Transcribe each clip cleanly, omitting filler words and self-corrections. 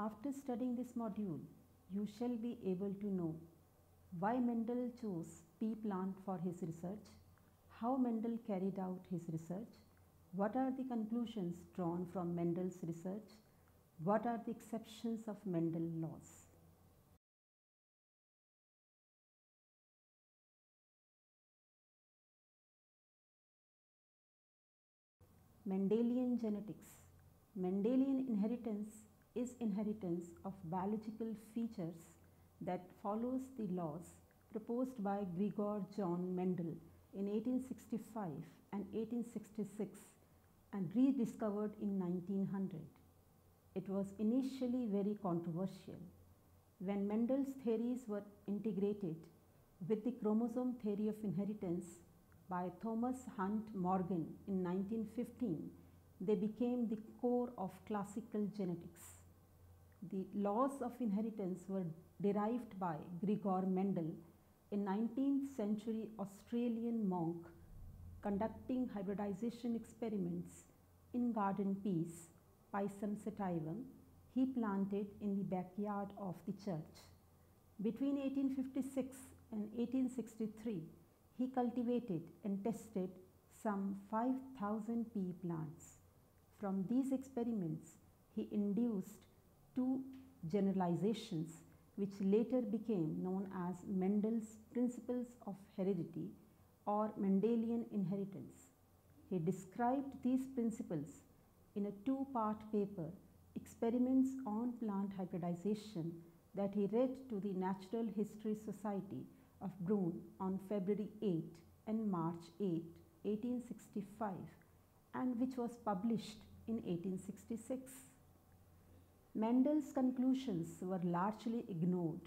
After studying this module, you shall be able to know why Mendel chose pea plant for his research, how Mendel carried out his research, what are the conclusions drawn from Mendel's research, what are the exceptions of Mendel laws. Mendelian genetics. Mendelian inheritance is inheritance of biological features that follows the laws proposed by Gregor John Mendel in 1865 and 1866 and rediscovered in 1900. It was initially very controversial. When Mendel's theories were integrated with the chromosome theory of inheritance by Thomas Hunt Morgan in 1915, they became the core of classical genetics. The laws of inheritance were derived by Gregor Mendel, a 19th century Australian monk conducting hybridization experiments in garden peas, Pisum sativum, he planted in the backyard of the church. Between 1856 and 1863, he cultivated and tested some 5,000 pea plants. From these experiments, he induced two generalizations which later became known as Mendel's principles of heredity or Mendelian inheritance. He described these principles in a two-part paper, Experiments on Plant Hybridization, that he read to the Natural History Society of Brunn on February 8 and March 8, 1865, and which was published in 1866. Mendel's conclusions were largely ignored.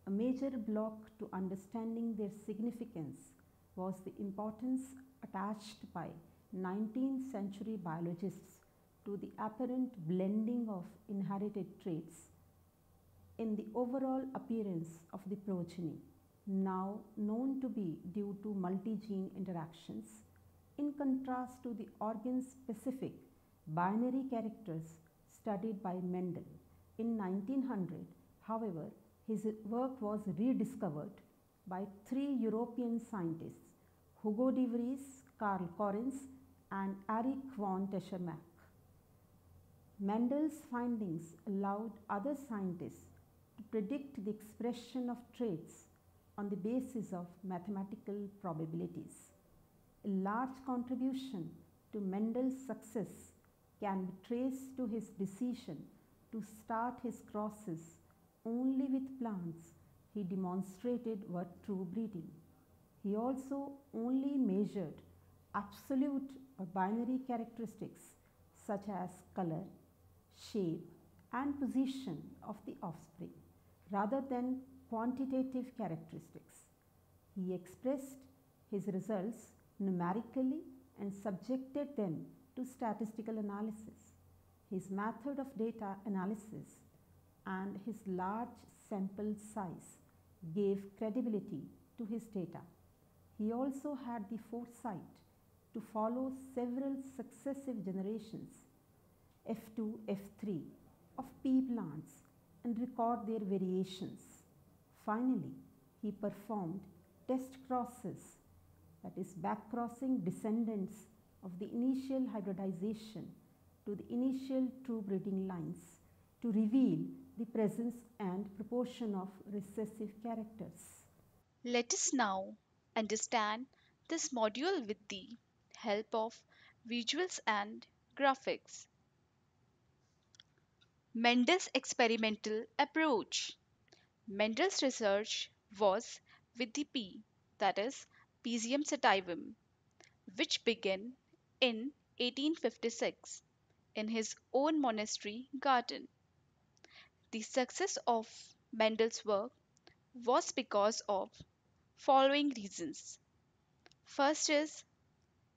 A major block to understanding their significance was the importance attached by 19th century biologists to the apparent blending of inherited traits in the overall appearance of the progeny, now known to be due to multi-gene interactions, in contrast to the organ-specific binary characters studied by Mendel. In 1900, however, his work was rediscovered by three European scientists, Hugo de Vries, Karl Correns, and Erich von Teschermack. Mendel's findings allowed other scientists to predict the expression of traits on the basis of mathematical probabilities. A large contribution to Mendel's success can be traced to his decision to start his crosses only with plants he demonstrated were true breeding. He also only measured absolute or binary characteristics such as color, shape, and position of the offspring rather than quantitative characteristics. He expressed his results numerically and subjected them to statistical analysis. His method of data analysis and his large sample size gave credibility to his data. He also had the foresight to follow several successive generations, F2, F3, of pea plants and record their variations. Finally, he performed test crosses, that is, back-crossing descendants of the initial hybridization to the initial true breeding lines to reveal the presence and proportion of recessive characters. Let us now understand this module with the help of visuals and graphics. Mendel's experimental approach. Mendel's research was with the pea, that is, Pisum sativum, which began in 1856 in his own monastery garden. The success of Mendel's work was because of following reasons. First is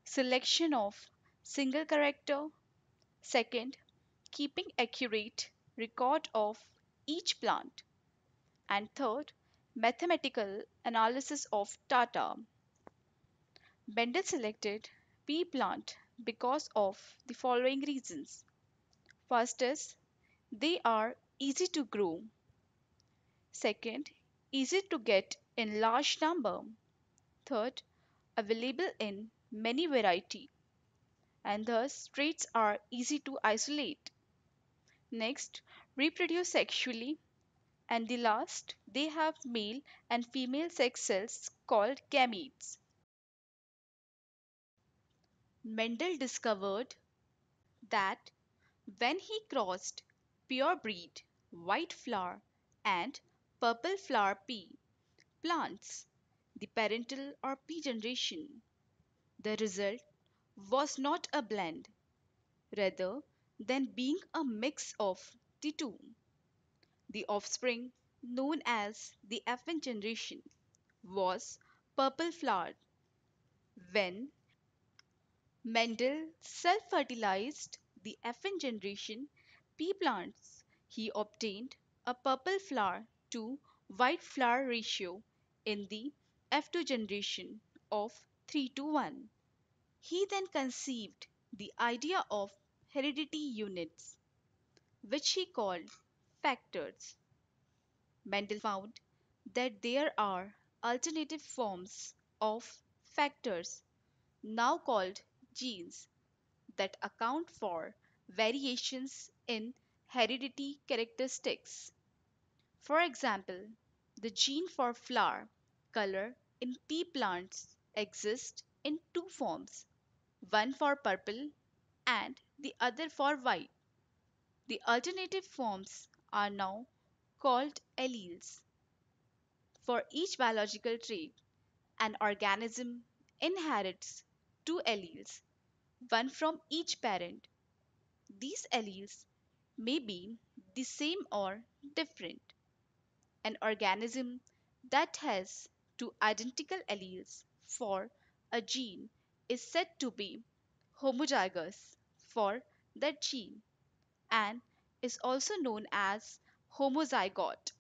selection of single character. Second, keeping accurate record of each plant. And third, mathematical analysis of data. Mendel selected pea plant because of the following reasons. First is they are easy to grow. Second, easy to get in large number. Third, available in many variety, and thus traits are easy to isolate. Next, reproduce sexually, and the last, they have male and female sex cells called gametes. Mendel discovered that when he crossed pure breed white flower and purple flower pea plants, the parental or P generation, the result was not a blend, rather than being a mix of the two. The offspring, known as the F1 generation, was purple flowered. When Mendel self fertilized the F1 generation pea plants, he obtained a purple flower to white flower ratio in the F2 generation of 3 to 1. He then conceived the idea of heredity units, which he called factors. Mendel found that there are alternative forms of factors, now called genes, that account for variations in heredity characteristics. For example, the gene for flower color in pea plants exists in two forms, one for purple and the other for white. The alternative forms are now called alleles. For each biological trait, an organism inherits two alleles, one from each parent. These alleles may be the same or different. An organism that has two identical alleles for a gene is said to be homozygous for that gene and is also known as homozygote.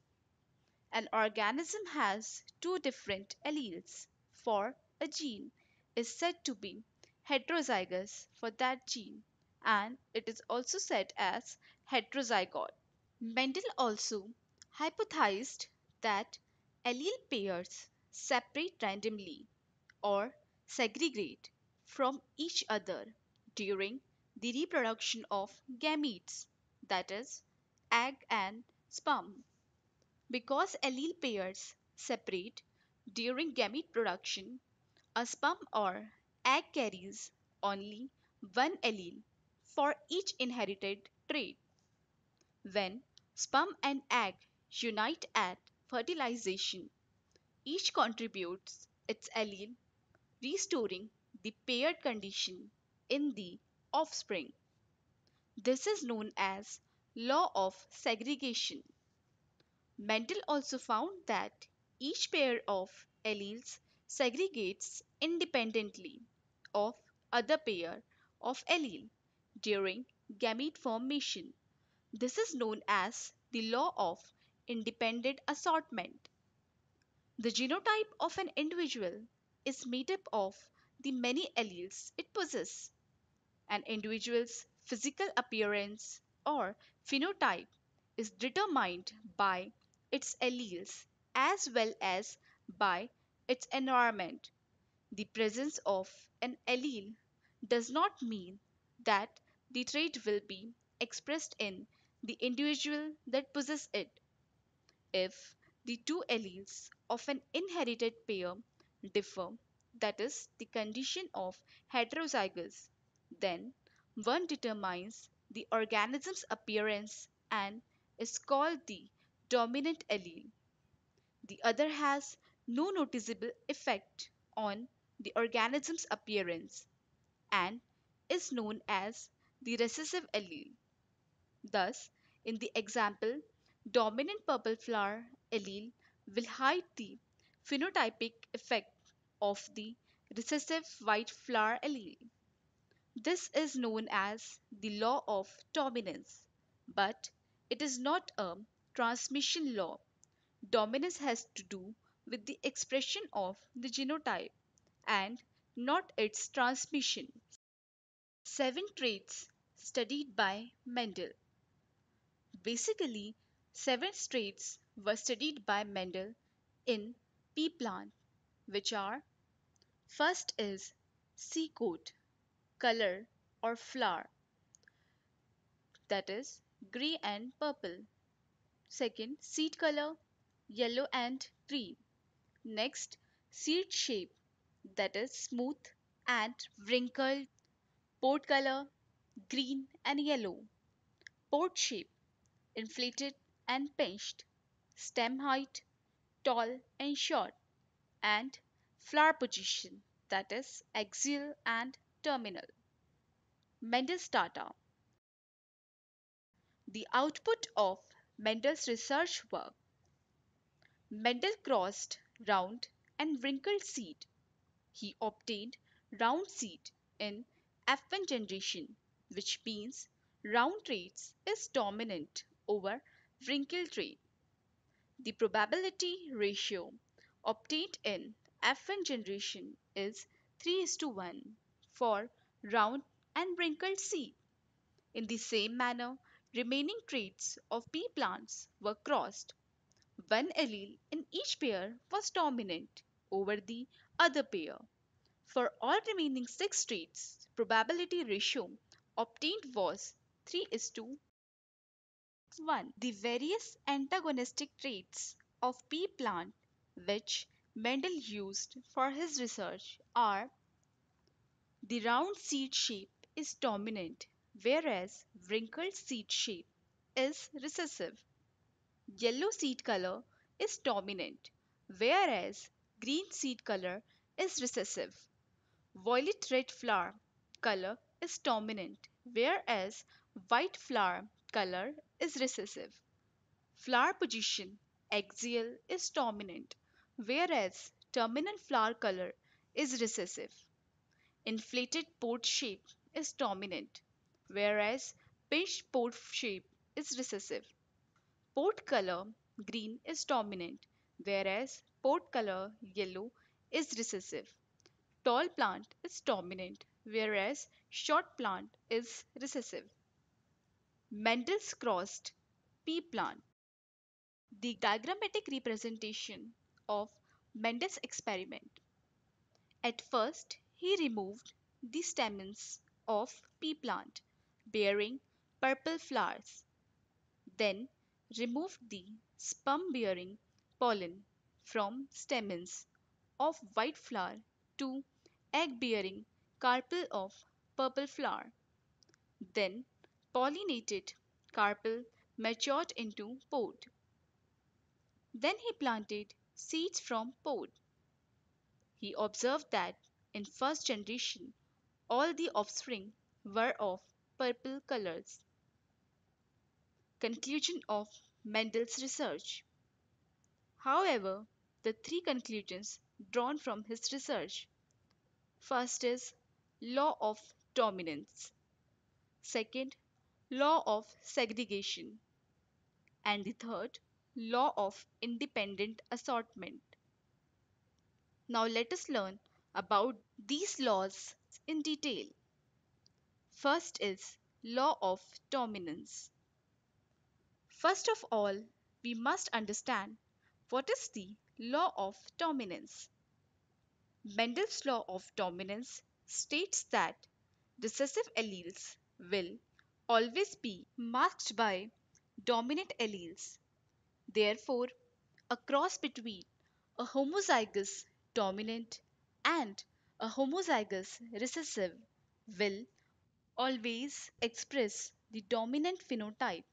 An organism has two different alleles for a gene is said to be heterozygous for that gene and it is also said as heterozygote. Mendel also hypothesized that allele pairs separate randomly or segregate from each other during the reproduction of gametes, that is, egg and sperm. Because allele pairs separate during gamete production, a sperm or egg carries only one allele for each inherited trait. When sperm and egg unite at fertilization, each contributes its allele, restoring the paired condition in the offspring. This is known as law of segregation. Mendel also found that each pair of alleles segregates independently of other pair of allele during gamete formation. This is known as the law of independent assortment. The genotype of an individual is made up of the many alleles it possesses. An individual's physical appearance or phenotype is determined by its alleles as well as by its environment. The presence of an allele does not mean that the trait will be expressed in the individual that possesses it. If the two alleles of an inherited pair differ, that is, the condition of heterozygous, then one determines the organism's appearance and is called the dominant allele. The other has no noticeable effect on the organism's appearance and is known as the recessive allele. Thus, in the example, dominant purple flower allele will hide the phenotypic effect of the recessive white flower allele. This is known as the law of dominance, but it is not a transmission law. Dominance has to do with the expression of the genotype and not its transmission. Seven traits studied by Mendel. Basically, Seven traits were studied by Mendel in pea plant, which are: first is seed coat, color or flower, that is gray and purple. Second, seed color, yellow and green. Next, seed shape, that is smooth and wrinkled. Pod color, green and yellow. Pod shape, inflated and pinched. Stem height, tall and short. And flower position, that is axial and terminal. Mendel's data. The output of Mendel's research work: Mendel crossed round and wrinkled seed. He obtained round seed in F1 generation, which means round traits is dominant over wrinkled trait. The probability ratio obtained in F1 generation is 3:1 for round and wrinkled seed. In the same manner, remaining traits of pea plants were crossed. One allele in each pair was dominant over the other pair. For all remaining six traits, probability ratio obtained was 3:1. The various antagonistic traits of pea plant which Mendel used for his research are: the round seed shape is dominant, whereas wrinkled seed shape is recessive. Yellow seed color is dominant, whereas green seed color is recessive. Violet red flower color is dominant, whereas white flower color is recessive. Flower position axial is dominant, whereas terminal flower color is recessive. Inflated pod shape is dominant, whereas pinched pod shape is recessive. Pod color green is dominant, whereas pod color yellow is recessive. Tall plant is dominant, whereas short plant is recessive. Mendel's crossed pea plant. The diagrammatic representation of Mendel's experiment. At first, he removed the stamens of pea plant bearing purple flowers, then removed the sperm bearing pollen from stamens of white flower to egg bearing carpel of purple flower. Then pollinated carpel matured into pod. Then he planted seeds from pod. He observed that in first generation all the offspring were of purple colors. Conclusion of Mendel's research. However, the three conclusions drawn from his research: first is law of dominance, second, law of segregation, and the third, law of independent assortment. Now let us learn about these laws in detail. First is law of dominance. First of all, we must understand what is the law of dominance. Mendel's law of dominance states that recessive alleles will always be masked by dominant alleles. Therefore, a cross between a homozygous dominant and a homozygous recessive will always express the dominant phenotype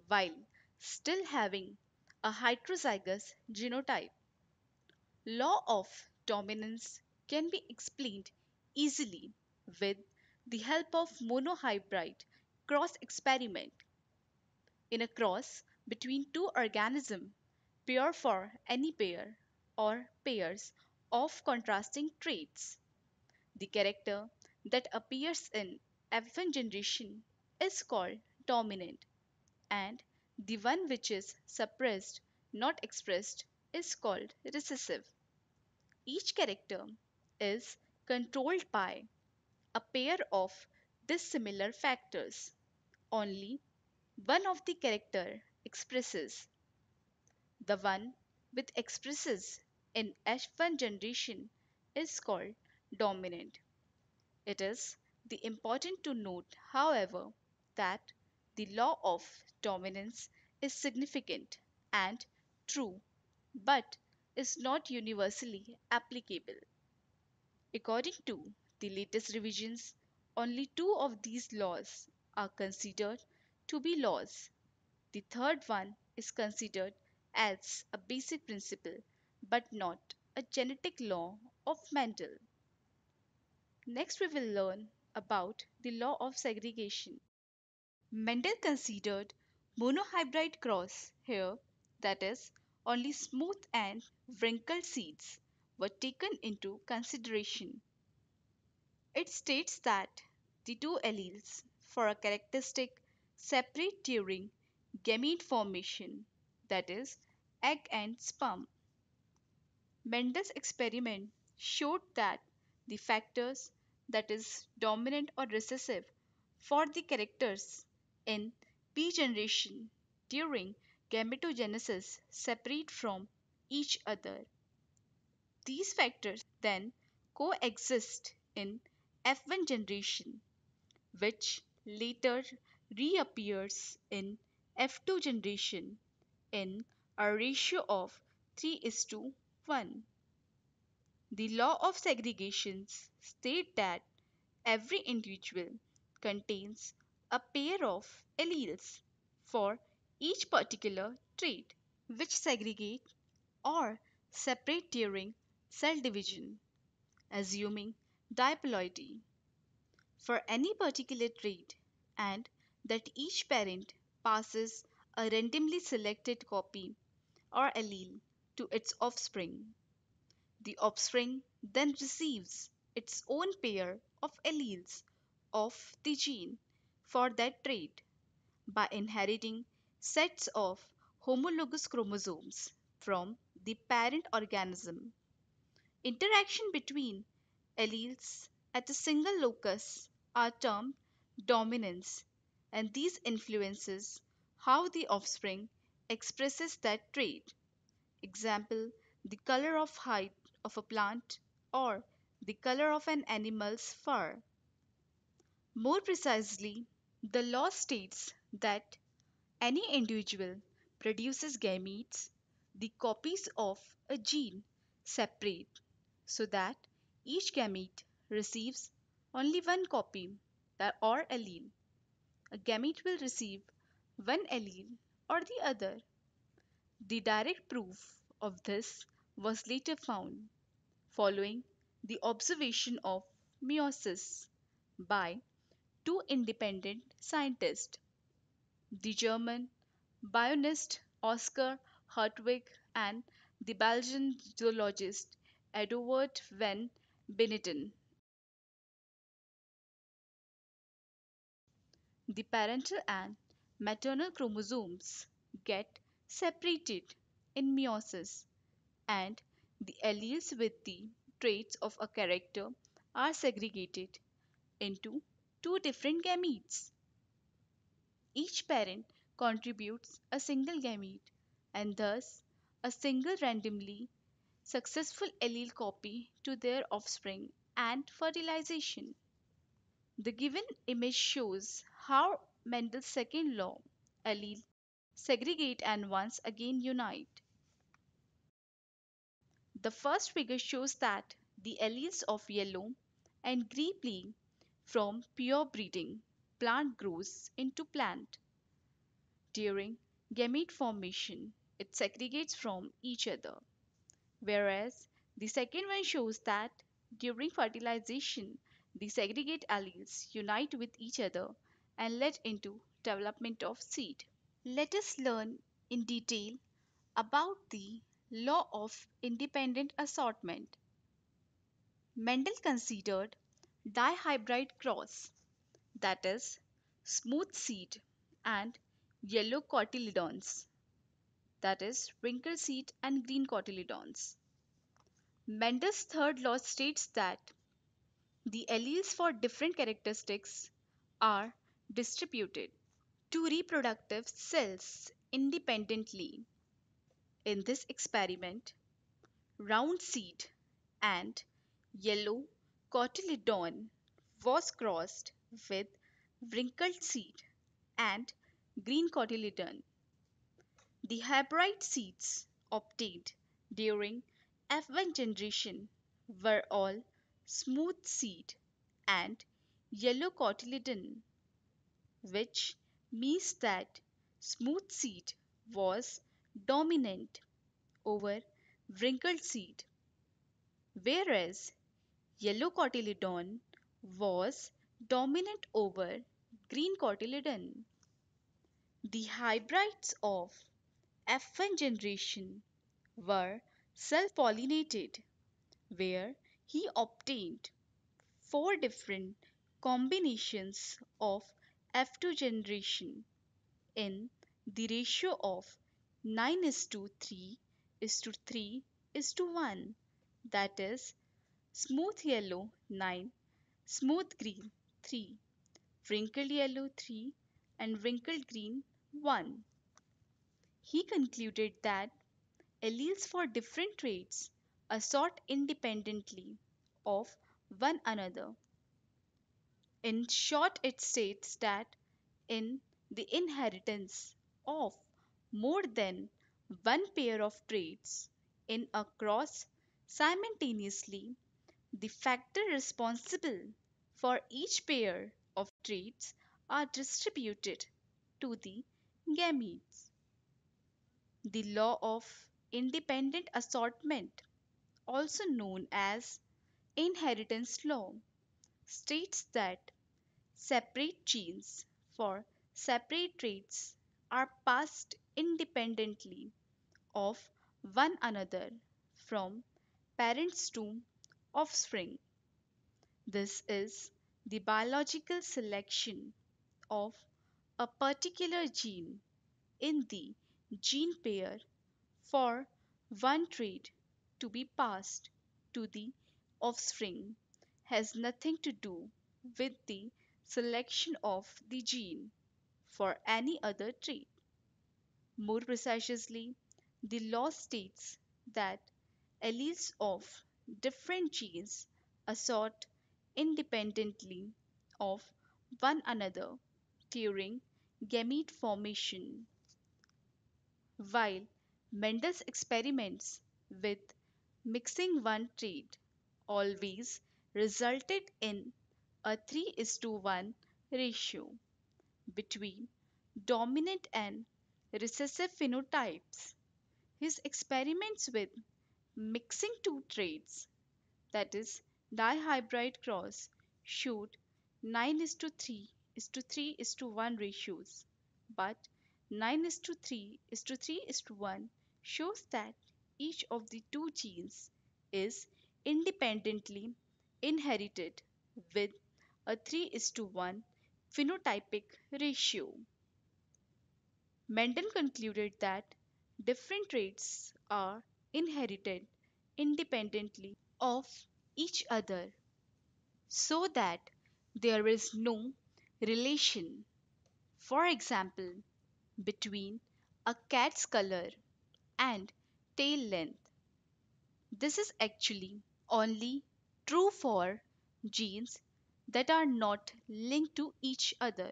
while still having a heterozygous genotype. Law of dominance can be explained easily with the help of monohybrid cross experiment. In a cross between two organisms, pair for any pair or pairs of contrasting traits, the character that appears in F1 generation is called dominant, and the one which is suppressed, not expressed, is called recessive. Each character is controlled by a pair of dissimilar factors. Only one of the character expresses. The one with expresses in F1 generation is called dominant. It is the important to note, however, that the law of dominance is significant and true, but is not universally applicable. According to the latest revisions, only two of these laws are considered to be laws. The third one is considered as a basic principle but not a genetic law of Mendel. Next, we will learn about the law of segregation. Mendel considered monohybrid cross here, that is, only smooth and wrinkled seeds were taken into consideration. It states that the two alleles for a characteristic separate during gamete formation, that is, egg and sperm. Mendel's experiment showed that the factors, that is, dominant or recessive, for the characters in P generation during gametogenesis separate from each other. These factors then coexist in F1 generation, which later reappears in F2 generation in a ratio of 3:1. The law of segregations state that every individual contains a pair of alleles for each particular trait, which segregate or separate during cell division, assuming diploidy for any particular trait, and that each parent passes a randomly selected copy or allele to its offspring. The offspring then receives its own pair of alleles of the gene for that trait by inheriting sets of homologous chromosomes from the parent organism. Interaction between alleles at a single locus are termed dominance, and these influences how the offspring expresses that trait. Example, the color of hide of a plant or the color of an animal's fur. More precisely, the law states that any individual produces gametes, the copies of a gene, separate so that each gamete receives only one copy or allele. A gamete will receive one allele or the other. The direct proof of this was later found following the observation of meiosis by two independent scientists, the German bionist Oskar Hartwig and the Belgian zoologist Eduard van Beneden. The parental and maternal chromosomes get separated in meiosis, and the alleles with the traits of a character are segregated into two different gametes. Each parent contributes a single gamete and thus a single randomly successful allele copy to their offspring and fertilization. The given image shows how Mendel's second law, allele segregate and once again unite. The first figure shows that the alleles of yellow and green pea from pure breeding plant grows into plant. During gamete formation, it segregates from each other, whereas the second one shows that during fertilization, the segregate alleles unite with each other and lead into development of seed. Let us learn in detail about the law of independent assortment. Mendel considered dihybrid cross, that is, smooth seed, and yellow cotyledons, that is, wrinkled seed and green cotyledons. Mendel's third law states that the alleles for different characteristics are distributed to reproductive cells independently. In this experiment, round seed and yellow cotyledon was crossed with wrinkled seed and green cotyledon. The hybrid seeds obtained during F1 generation were all smooth seed and yellow cotyledon, which means that smooth seed was dominant over wrinkled seed, whereas yellow cotyledon was dominant over green cotyledon. The hybrids of F1 generation were self-pollinated, where he obtained four different combinations of F2 generation in the ratio of 9 is to 3 is to 3 is to 1, that is smooth yellow 9, smooth green 3, wrinkled yellow 3, and wrinkled green 1. He concluded that alleles for different traits assort independently of one another. In short, it states that in the inheritance of more than one pair of traits in a cross simultaneously, the factor responsible for each pair of traits are distributed to the gametes. The law of independent assortment, also known as inheritance law, states that separate genes for separate traits are passed independently of one another from parents to offspring. This is the biological selection of a particular gene in the gene pair for one trait to be passed to the offspring has nothing to do with the selection of the gene for any other trait. More precisely, the law states that alleles of different genes assort independently of one another during gamete formation. While Mendel's experiments with mixing one trait always resulted in a 3:1 ratio between dominant and recessive phenotypes, his experiments with mixing two traits, that is, dihybrid cross, showed 9 is to 3 is to 3 is to 1 ratios, but 9 is to 3 is to 3 is to 1 shows that each of the two genes is independently inherited with a 3 is to 1 phenotypic ratio. Mendel concluded that different traits are inherited independently of each other so that there is no relation, for example, between a cat's color and tail length. This is actually only true for genes that are not linked to each other.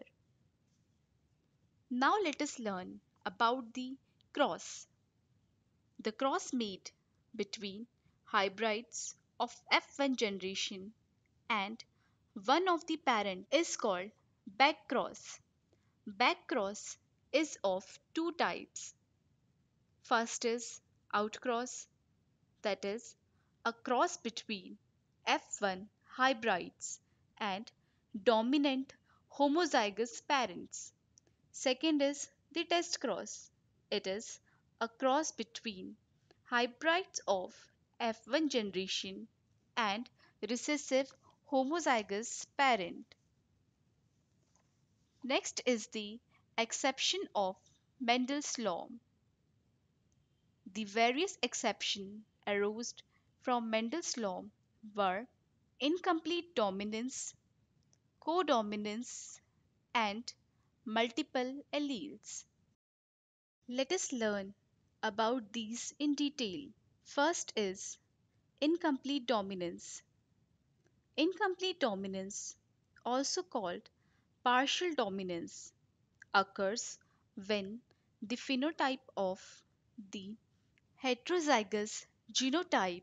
Now let us learn about the cross. The cross made between hybrids of F1 generation and one of the parent is called backcross. Backcross is of two types. First is outcross, that is, a cross between F1 hybrids and dominant homozygous parents. Second is the test cross. It is a cross between hybrids of F1 generation and recessive homozygous parent. Next is the exception of Mendel's law. The various exceptions arose from Mendel's law were incomplete dominance, codominance, and multiple alleles. Let us learn about these in detail. First is incomplete dominance. Incomplete dominance, also called partial dominance, occurs when the phenotype of the heterozygous genotype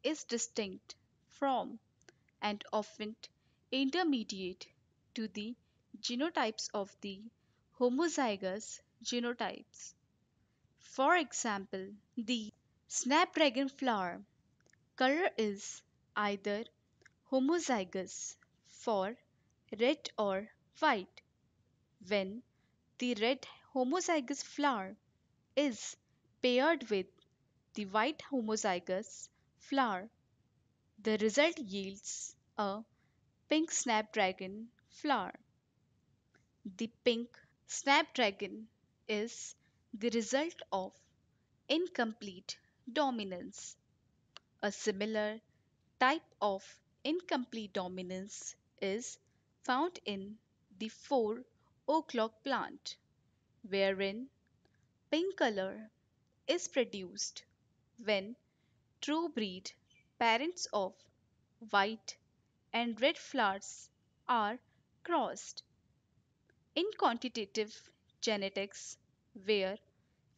is distinct from and often intermediate to the genotypes of the homozygous genotypes. For example, the snapdragon flower color is either homozygous for red or white. When the red homozygous flower is paired with the white homozygous flower, the result yields a pink snapdragon flower. The pink snapdragon is the result of incomplete dominance. A similar type of incomplete dominance is found in the 4 o'clock plant, wherein pink color is produced when true breed parents of white and red flowers are crossed. In quantitative genetics, where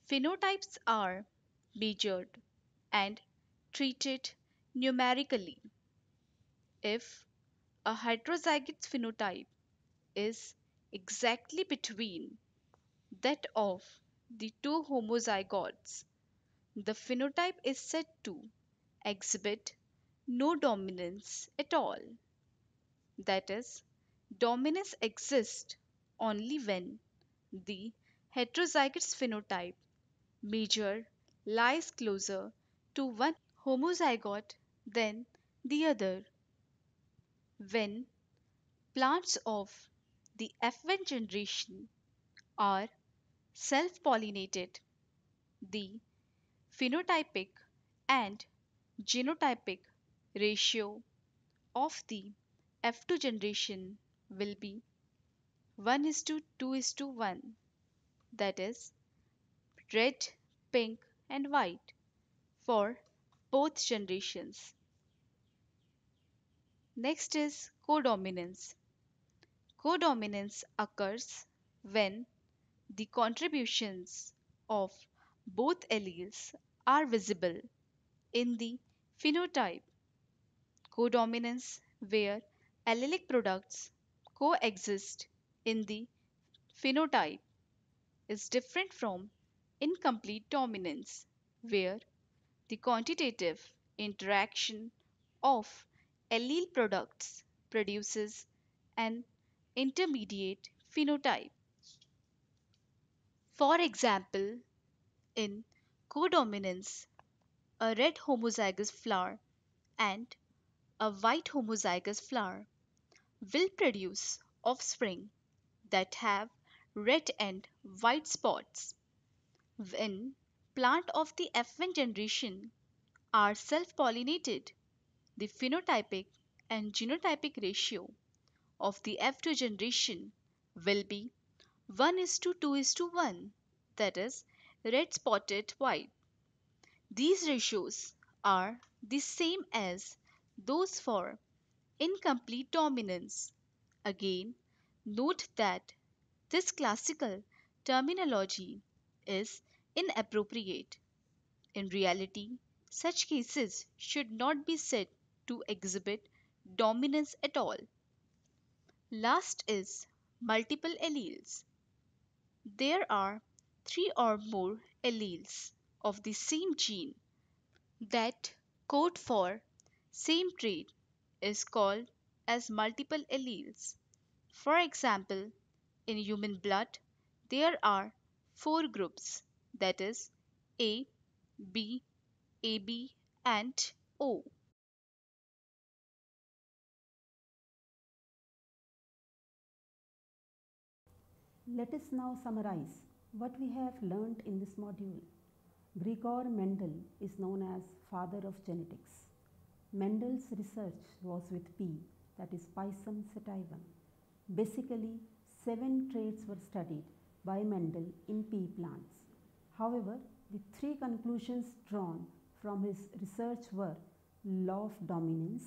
phenotypes are measured and treated numerically, if a heterozygous phenotype is exactly between that of the two homozygotes, the phenotype is said to exhibit no dominance at all. That is, dominance exists only when the heterozygous phenotype measure lies closer to one homozygote than the other. When plants of the F1 generation are self pollinated, the phenotypic and genotypic ratio of the F2 generation will be 1 is to 2 is to 1, that is, red, pink, and white for both generations. Next is codominance. Codominance occurs when the contributions of both alleles are visible in the phenotype. Codominance, where allelic products coexist in the phenotype, is different from incomplete dominance, where the quantitative interaction of allele products produces an intermediate phenotype. For example, in codominance, a red homozygous flower and a white homozygous flower will produce offspring that have red and white spots. When plant of the F1 generation are self-pollinated, the phenotypic and genotypic ratio of the F2 generation will be 1 is to 2 is to 1, that is, red spotted white. These ratios are the same as those for incomplete dominance. Again, note that this classical terminology is inappropriate. In reality, such cases should not be said to exhibit dominance at all. Last is multiple alleles. There are three or more alleles of the same gene that code for same trait is called as multiple alleles. For example, in human blood, there are four groups, that is A, B, AB, and O. Let us now summarize what we have learned in this module. Gregor Mendel is known as father of genetics. Mendel's research was with P, that is Pisum sativum. Basically, 7 traits were studied by Mendel in pea plants. However, the three conclusions drawn from his research were law of dominance,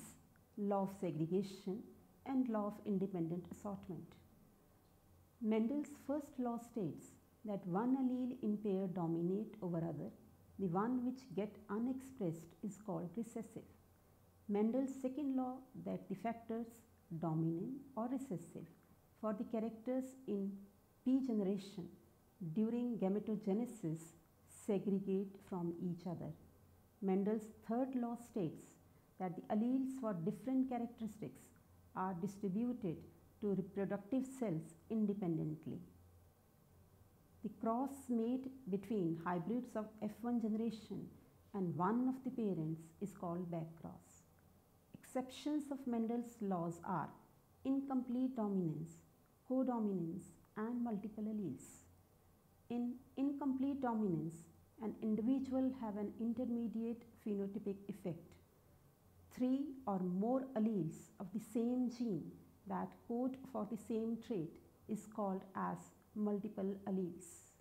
law of segregation, and law of independent assortment. Mendel's first law states that one allele in pair dominate over other. The one which get unexpressed is called recessive. Mendel's second law that the factors dominant or recessive for the characters in P generation during gametogenesis segregate from each other. Mendel's third law states that the alleles for different characteristics are distributed to reproductive cells independently. The cross made between hybrids of F1 generation and one of the parents is called backcross. Exceptions of Mendel's laws are incomplete dominance, codominance, and multiple alleles. In incomplete dominance, an individual have an intermediate phenotypic effect. 3 or more alleles of the same gene that code for the same trait is called as multiple alleles.